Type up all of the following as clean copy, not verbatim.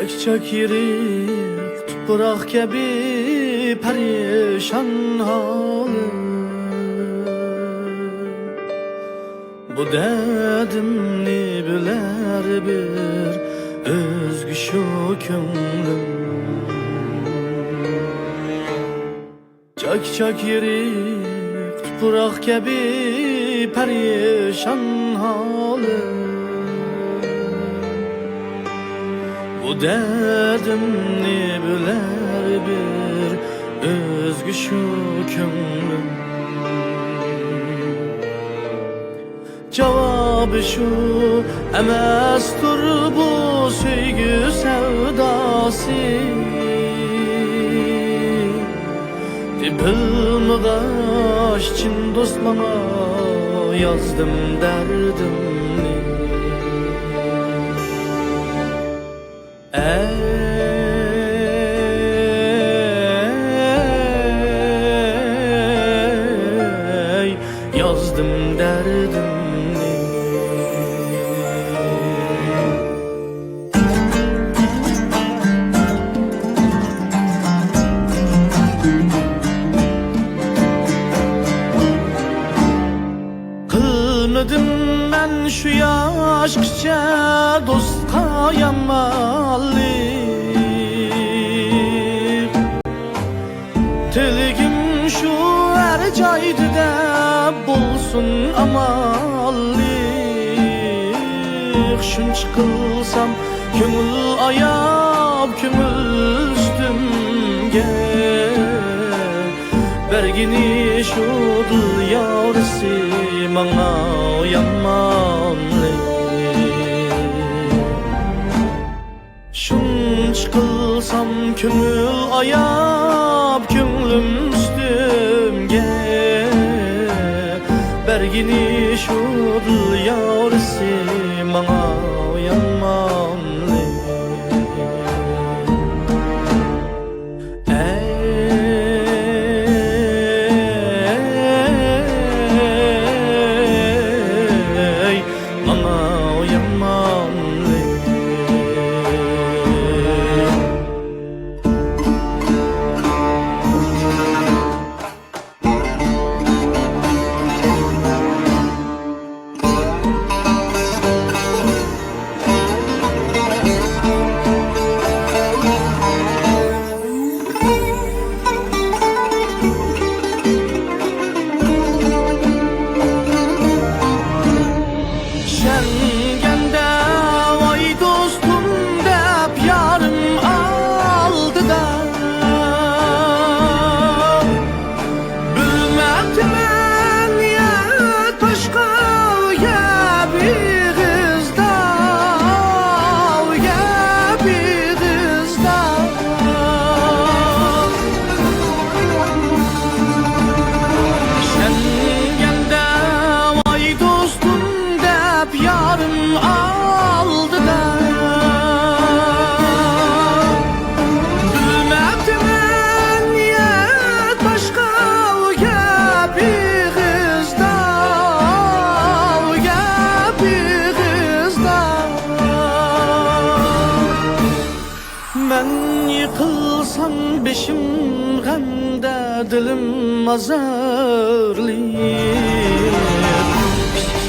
Çek yirik tuproq kabi perişan halim. Bu derdimni biler bir özgü şu könglim. Çek yirik tuproq kabi perişan halim. Bu derdimni biler bir özgü şu könglim. Cevabı şu emastur bu söygü sevdası. Bilmagaş için dostlama yazdım derdimni. Ey yazdım derdimni. Kılmadım ben şu yaşça dostqa yamanlık. Tilgim şu her joyda bulsun amallık. Şunç kılsam köngül ayab köngül üstümge. Bergini şu dil yarısı bana yamanlık. Şunç kılsam köngül ayab köngülüm üstümge. Bergini şu dil yarısı bana yamanlık. Ben yıkılsam beşim gamda dilim azarlayır.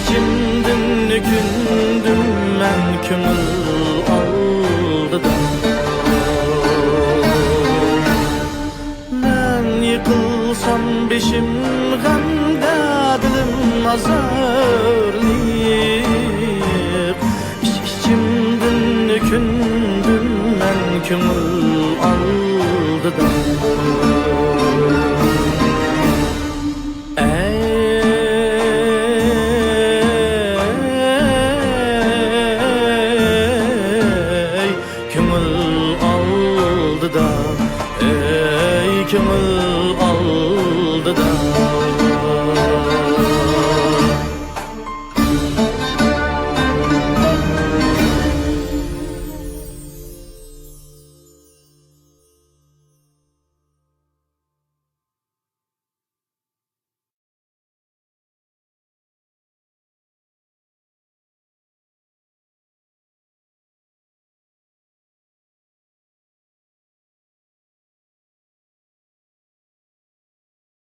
İçimden nükündüm ben köngül aldıdan. Ben yıkılsam beşim gamda dilim azarlayır. İçimden nükündüm köngül aldıdan. Ey köngül aldıdan. Ey köngül aldıdan.